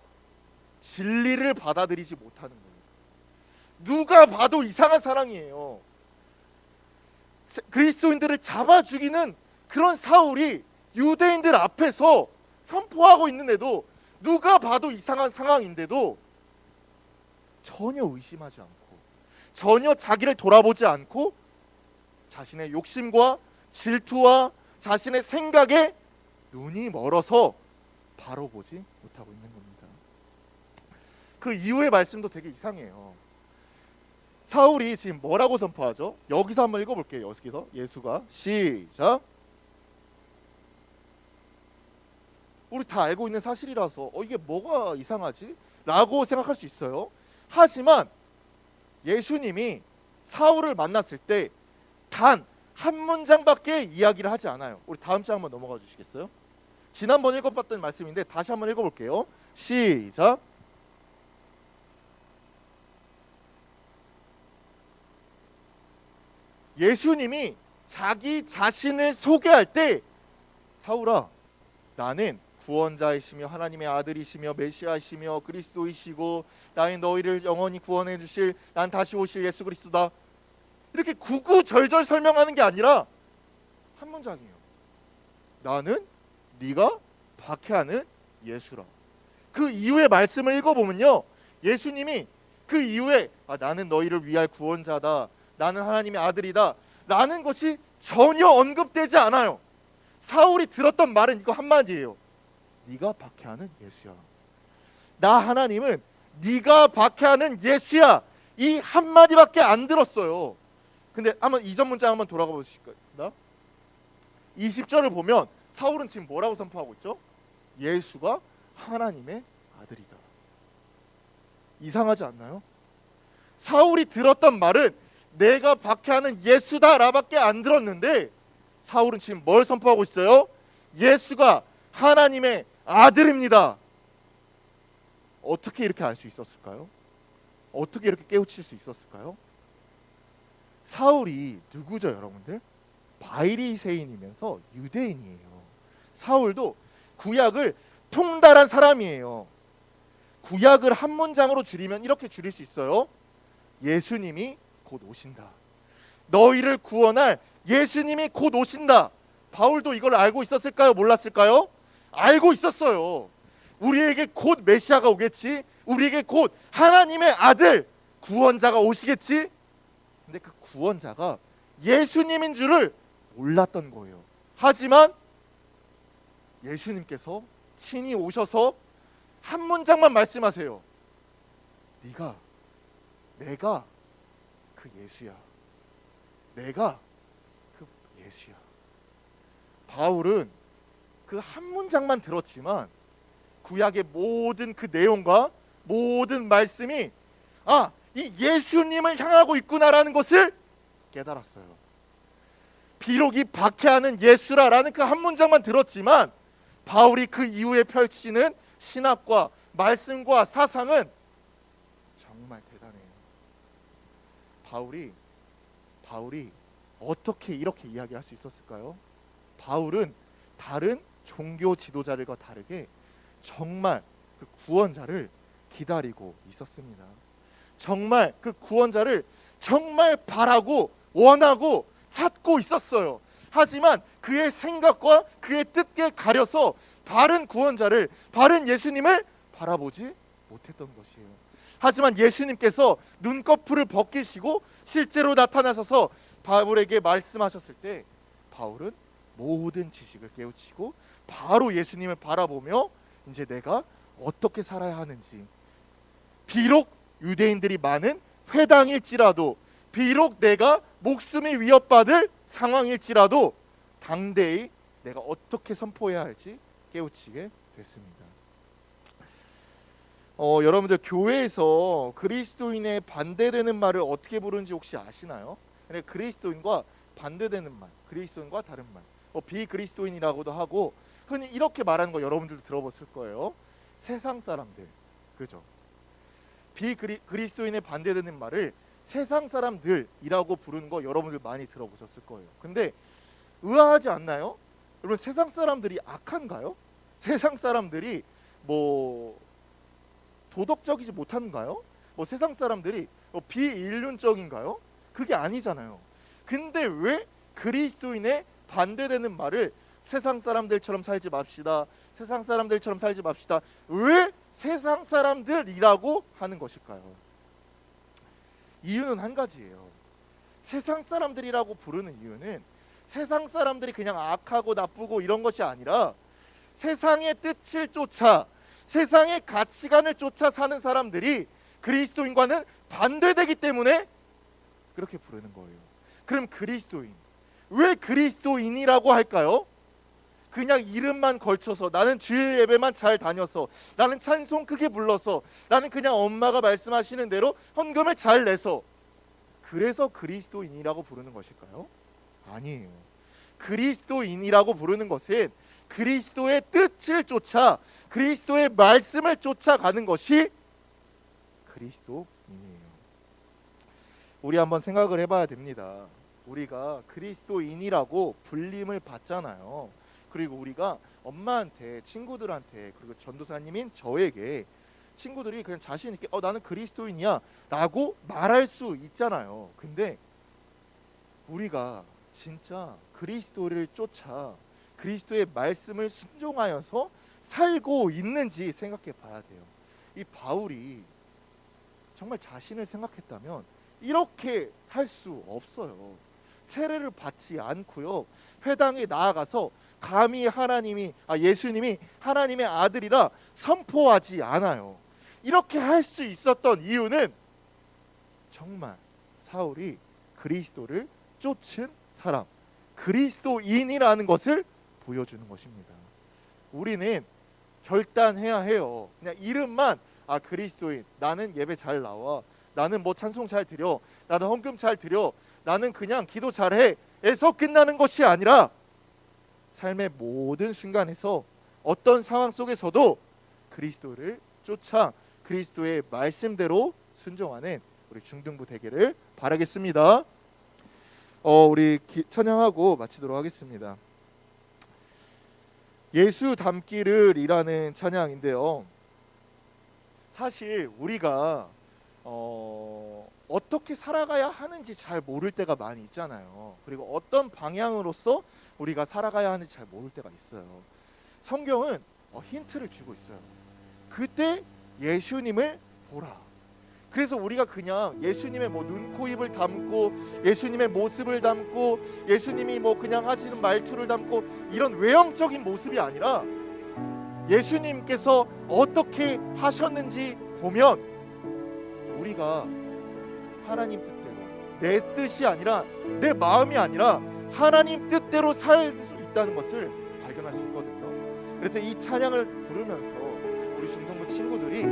진리를 받아들이지 못하는 거예요. 누가 봐도 이상한 사랑이에요. 그리스도인들을 잡아 죽이는 그런 사울이 유대인들 앞에서 선포하고 있는데도 누가 봐도 이상한 상황인데도 전혀 의심하지 않고 전혀 자기를 돌아보지 않고 자신의 욕심과 질투와 자신의 생각에 눈이 멀어서 바로 보지 못하고 있는 겁니다. 그 이후의 말씀도 되게 이상해요. 사울이 지금 뭐라고 선포하죠? 여기서 한번 읽어볼게요. 여기서 예수가 시작. 우리 다 알고 있는 사실이라서 이게 뭐가 이상하지? 라고 생각할 수 있어요. 하지만 예수님이 사울을 만났을 때 단 한 문장밖에 이야기를 하지 않아요. 우리 다음 장 한번 넘어가 주시겠어요? 지난번 읽어봤던 말씀인데 다시 한번 읽어볼게요. 시작. 예수님이 자기 자신을 소개할 때 사울아, 나는 구원자이시며 하나님의 아들이시며 메시아이시며 그리스도이시고 나의 너희를 영원히 구원해 주실 난 다시 오실 예수 그리스도다. 이렇게 구구절절 설명하는 게 아니라 한 문장이에요. 나는 네가 박해하는 예수라. 그 이후의 말씀을 읽어보면요, 예수님이 그 이후에 나는 너희를 위할 구원자다, 나는 하나님의 아들이다 라는 것이 전혀 언급되지 않아요. 사울이 들었던 말은 이거 한마디예요. 네가 박해하는 예수야. 나 하나님은 네가 박해하는 예수야, 이 한마디밖에 안 들었어요. 근데 한번 이전 문장 한번 돌아가 보실까요? 20절을 보면 사울은 지금 뭐라고 선포하고 있죠? 예수가 하나님의 아들이다. 이상하지 않나요? 사울이 들었던 말은 내가 박해하는 예수다라밖에 안 들었는데 사울은 지금 뭘 선포하고 있어요? 예수가 하나님의 아들입니다. 어떻게 이렇게 알 수 있었을까요? 어떻게 이렇게 깨우칠 수 있었을까요? 사울이 누구죠, 여러분들? 바리새인이면서 유대인이에요. 사울도 구약을 통달한 사람이에요. 구약을 한 문장으로 줄이면 이렇게 줄일 수 있어요. 예수님이 곧 오신다. 너희를 구원할 예수님이 곧 오신다. 바울도 이걸 알고 있었을까요? 몰랐을까요? 알고 있었어요. 우리에게 곧 메시아가 오겠지. 우리에게 곧 하나님의 아들 구원자가 오시겠지. 근데 그 구원자가 예수님인 줄을 몰랐던 거예요. 하지만 예수님께서 친히 오셔서 한 문장만 말씀하세요. 내가 그 예수야. 내가 그 예수야. 바울은 그 한 문장만 들었지만 구약의 모든 그 내용과 모든 말씀이 이 예수님을 향하고 있구나라는 것을 깨달았어요. 비록 이 박해하는 예수라라는 그 한 문장만 들었지만 바울이 그 이후에 펼치는 신학과 말씀과 사상은 정말 대단해요. 바울이 어떻게 이렇게 이야기할 수 있었을까요? 바울은 다른 종교 지도자들과 다르게 정말 그 구원자를 기다리고 있었습니다. 정말 그 구원자를 정말 바라고 원하고 찾고 있었어요. 하지만 그의 생각과 그의 뜻에 가려서 바른 구원자를, 바른 예수님을 바라보지 못했던 것이에요. 하지만 예수님께서 눈꺼풀을 벗기시고 실제로 나타나셔서 바울에게 말씀하셨을 때 바울은 모든 지식을 깨우치고 바로 예수님을 바라보며 이제 내가 어떻게 살아야 하는지, 비록 유대인들이 많은 회당일지라도, 비록 내가 목숨이 위협받을 상황일지라도 당대히 내가 어떻게 선포해야 할지 깨우치게 됐습니다. 여러분들 교회에서 그리스도인에 반대되는 말을 어떻게 부르는지 혹시 아시나요? 그리스도인과 반대되는 말, 그리스도인과 다른 말, 비그리스도인이라고도 하고 흔히 이렇게 말하는 거 여러분들도 들어봤을 거예요. 세상 사람들, 그죠? 비그리스도인에 반대되는 말을 세상 사람들이라고 부르는 거 여러분들 많이 들어보셨을 거예요. 근데 의아하지 않나요? 여러분, 세상 사람들이 악한가요? 세상 사람들이 도덕적이지 못한가요? 세상 사람들이 비인륜적인가요? 그게 아니잖아요. 근데 왜 그리스도인에 반대되는 말을 세상 사람들처럼 살지 맙시다, 세상 사람들처럼 살지 맙시다, 왜 세상 사람들이라고 하는 것일까요? 이유는 한 가지예요. 세상 사람들이라고 부르는 이유는 세상 사람들이 그냥 악하고 나쁘고 이런 것이 아니라 세상의 뜻을 쫓아, 세상의 가치관을 쫓아 사는 사람들이 그리스도인과는 반대되기 때문에 그렇게 부르는 거예요. 그럼 그리스도인, 왜 그리스도인이라고 할까요? 그냥 이름만 걸쳐서, 나는 주일 예배만 잘 다녀서, 나는 찬송 크게 불러서, 나는 그냥 엄마가 말씀하시는 대로 헌금을 잘 내서, 그래서 그리스도인이라고 부르는 것일까요? 아니에요. 그리스도인이라고 부르는 것은 그리스도의 뜻을 쫓아, 그리스도의 말씀을 쫓아가는 것이 그리스도인이에요. 우리 한번 생각을 해봐야 됩니다. 우리가 그리스도인이라고 불림을 받잖아요. 그리고 우리가 엄마한테, 친구들한테, 그리고 전도사님인 저에게 친구들이 그냥 자신 있게 나는 그리스도인이야 라고 말할 수 있잖아요. 근데 우리가 진짜 그리스도를 쫓아 그리스도의 말씀을 순종하여서 살고 있는지 생각해 봐야 돼요. 이 바울이 정말 자신을 생각했다면 이렇게 할 수 없어요. 세례를 받지 않고요, 회당에 나아가서 감히 예수님이 하나님의 아들이라 선포하지 않아요. 이렇게 할 수 있었던 이유는 정말 사울이 그리스도를 쫓은 사람, 그리스도인이라는 것을 보여주는 것입니다. 우리는 결단해야 해요. 그냥 이름만 그리스도인, 나는 예배 잘 나와, 나는 뭐 찬송 잘 드려, 나는 헌금 잘 드려, 나는 그냥 기도 잘해 에서 끝나는 것이 아니라 삶의 모든 순간에서 어떤 상황 속에서도 그리스도를 쫓아 그리스도의 말씀대로 순종하는 우리 중등부 되기를 바라겠습니다. 우리 찬양하고 마치도록 하겠습니다. 예수 닮기를 이라는 찬양인데요. 사실 우리가 어떻게 살아가야 하는지 잘 모를 때가 많이 있잖아요. 그리고 어떤 방향으로서 우리가 살아가야 하는지 잘 모를 때가 있어요. 성경은 힌트를 주고 있어요. 그때 예수님을 보라. 그래서 우리가 그냥 예수님의 뭐 눈, 코, 입을 담고 예수님의 모습을 담고 예수님이 뭐 그냥 하시는 말투를 담고 이런 외형적인 모습이 아니라 예수님께서 어떻게 하셨는지 보면 우리가 하나님 뜻대로, 내 뜻이 아니라 내 마음이 아니라 하나님 뜻대로 살 수 있다는 것을 발견할 수 있거든요. 그래서 이 찬양을 부르면서 우리 중동부 친구들이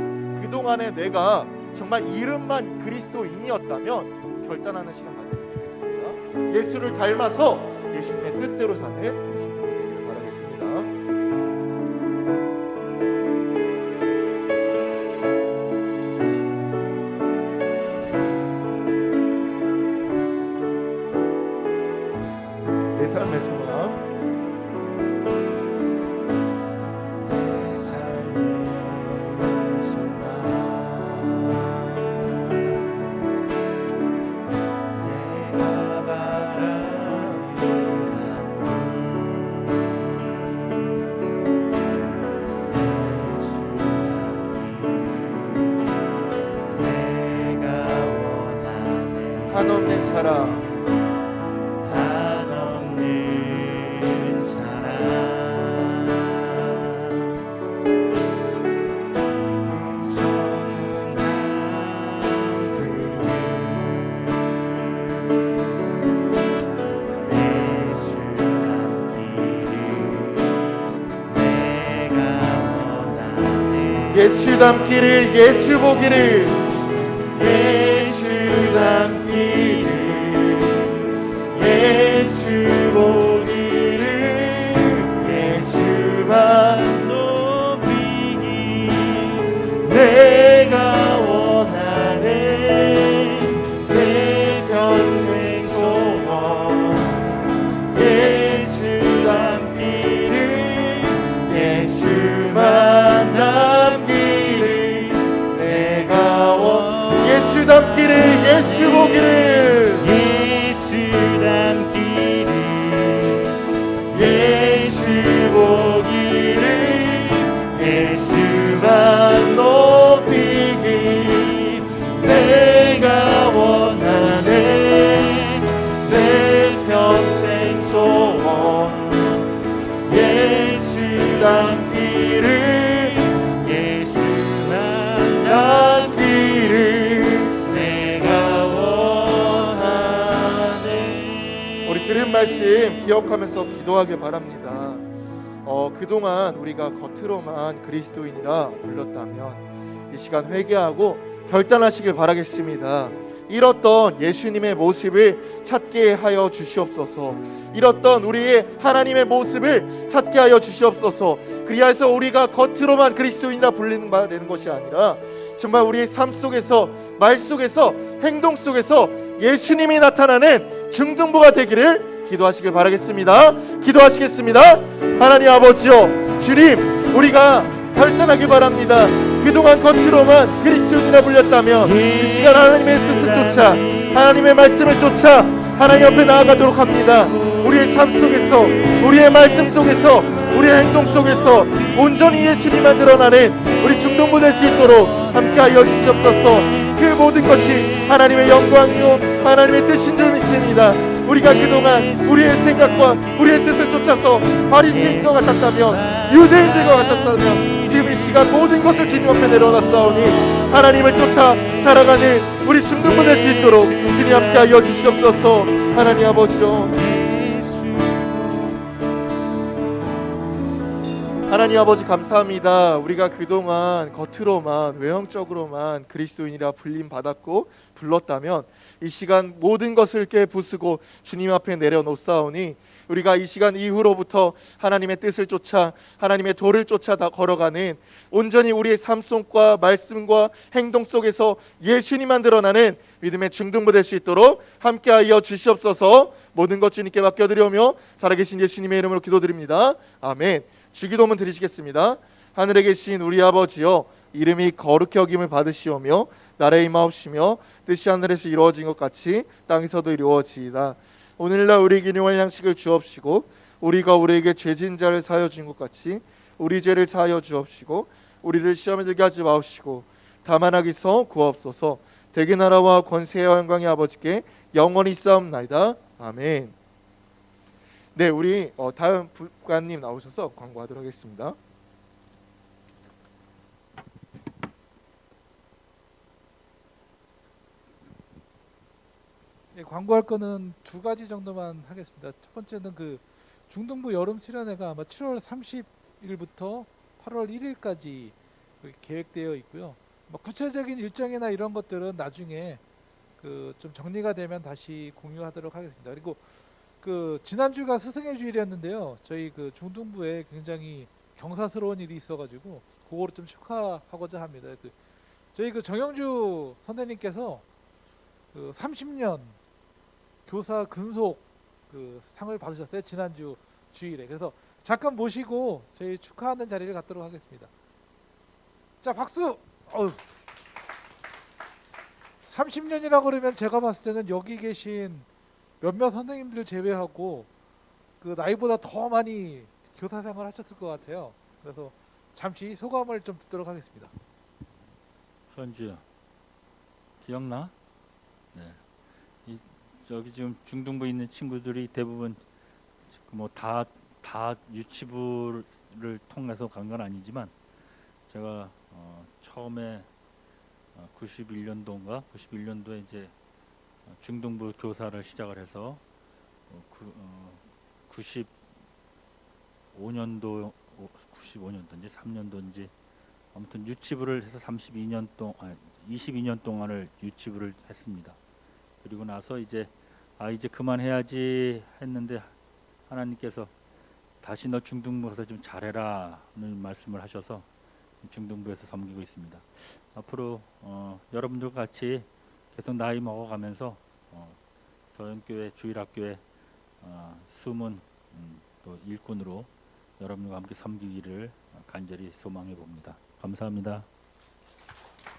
그동안에 내가 정말 이름만 그리스도인이었다면 결단하는 시간 가졌으면 좋겠습니다. 예수를 닮아서 예수님의 뜻대로 사는 우리 중동부 되기를 바라겠습니다. 내 삶의 소망, 한없는 사랑, 한없는 사랑, 예수 닮기를, 예수 보기를, 예수 닮기를, 예수 보기를, 예수만 높이기 내가 원하네. 내 평생 소원, 예수 닮기를, 예수만 닮기를 내가 예수 닮기를, 예수 보기를, 예수 닮기를, 예수 보기를, 예수만 높이기 내가 원하네. 내 평생 소원, 예수 닮기를, 예수만 닮기를 내가 원하네. 우리 들은 말씀 기억하면서 기도하길 바랍니다. 그동안 우리가 겉으로만 그리스도인이라 불렀다면 이 시간 회개하고 결단하시길 바라겠습니다. 잃었던 예수님의 모습을 찾게 하여 주시옵소서. 잃었던 우리의 하나님의 모습을 찾게 하여 주시옵소서. 그리하여서 우리가 겉으로만 그리스도인이라 불리는 바 되는 것이 아니라 정말 우리의 삶 속에서, 말 속에서, 행동 속에서 예수님이 나타나는 중등부가 되기를 기도하시길 바라겠습니다. 기도하시겠습니다. 하나님 아버지요, 주님, 우리가 결단하길 바랍니다. 그동안 겉으로만 그리스도인이라 불렸다면 이 시간 하나님의 뜻을 쫓아, 하나님의 말씀을 쫓아 하나님 앞에 나아가도록 합니다. 우리의 삶 속에서, 우리의 말씀 속에서, 우리의 행동 속에서 온전히 예수님만 드러나는 우리 중동부 될 수 있도록 함께하여 주시옵소서. 그 모든 것이 하나님의 영광이요 하나님의 뜻인 줄 믿습니다. 우리가 그동안 우리의 생각과 우리의 뜻을 쫓아서 바리새인과 같았다면, 유대인들과 같았다면 지금 이 시간 모든 것을 주님 앞에 내려놨사오니 하나님을 쫓아 살아가는 우리 중등부 될 수 있도록 주님 함께하여 주시옵소서. 하나님 아버지로 하나님 아버지 감사합니다. 우리가 그동안 겉으로만 외형적으로만 그리스도인이라 불림 받았고 불렀다면 이 시간 모든 것을 깨부수고 주님 앞에 내려놓사오니 우리가 이 시간 이후로부터 하나님의 뜻을 쫓아 하나님의 도를 쫓아 다 걸어가는 온전히 우리의 삶 속과 말씀과 행동 속에서 예수님만 드러나는 믿음의 중등부 될 수 있도록 함께하여 주시옵소서. 모든 것 주님께 맡겨드리오며 살아계신 예수님의 이름으로 기도드립니다. 아멘. 주기도문 드리시겠습니다. 하늘에 계신 우리 아버지여, 이름이 거룩히 여김을 받으시오며 나라의 임하옵시며 뜻이 하늘에서 이루어진 것 같이 땅에서도 이루어지이다. 오늘날 우리에게 일용할 양식을 주옵시고 우리가 우리에게 죄진 자를 사하여 준 것 같이 우리 죄를 사하여 주옵시고 우리를 시험에 들게 하지 마옵시고 다만 악에서 구하옵소서. 대개 나라와 권세와 영광이 아버지께 영원히 있사옵나이다. 아멘. 네, 우리 다음 부관님 나오셔서 광고하도록 하겠습니다. 예, 광고할 거는 두 가지 정도만 하겠습니다. 첫 번째는 그 중등부 여름 수련회가 아마 7월 30일부터 8월 1일까지 계획되어 있고요. 뭐 구체적인 일정이나 이런 것들은 나중에 그 좀 정리가 되면 다시 공유하도록 하겠습니다. 그리고 그 지난주가 스승의 주일이었는데요. 저희 그 중등부에 굉장히 경사스러운 일이 있어가지고 그거를 좀 축하하고자 합니다. 저희 그 정영주 선생님께서 그 30년 교사 근속 그 상을 받으셨어요. 지난주 주일에. 그래서 잠깐 모시고 저희 축하하는 자리를 갖도록 하겠습니다. 자, 박수. 30년이라고 그러면 제가 봤을 때는 여기 계신 몇몇 선생님들을 제외하고 그 나이보다 더 많이 교사 생활 하셨을 것 같아요. 그래서 잠시 소감을 좀 듣도록 하겠습니다. 현주야, 기억나? 네. 저기 지금 중등부에 있는 친구들이 대부분 뭐 다 유치부를 통해서 간 건 아니지만 제가 처음에 91년도에 이제 중등부 교사를 시작을 해서 95년도인지 3년도인지 아무튼 유치부를 해서 22년 동안을 유치부를 했습니다. 그리고 나서 이제 이제 그만해야지 했는데 하나님께서 다시 너 중등부 가서 좀 잘해라는 말씀을 하셔서 중등부에서 섬기고 있습니다. 앞으로 여러분들과 같이 계속 나이 먹어가면서 서영교회 주일학교의 숨은 또 일꾼으로 여러분과 함께 섬기기를 간절히 소망해 봅니다. 감사합니다.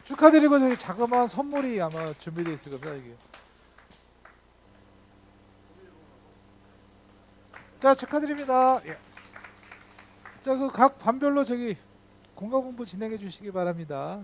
축하드리고 저희 자그마한 선물이 아마 준비되어 있을 겁니다. 이게. 자, 축하드립니다. 예. 자, 그 각 반별로 저기 공과 공부 진행해 주시기 바랍니다.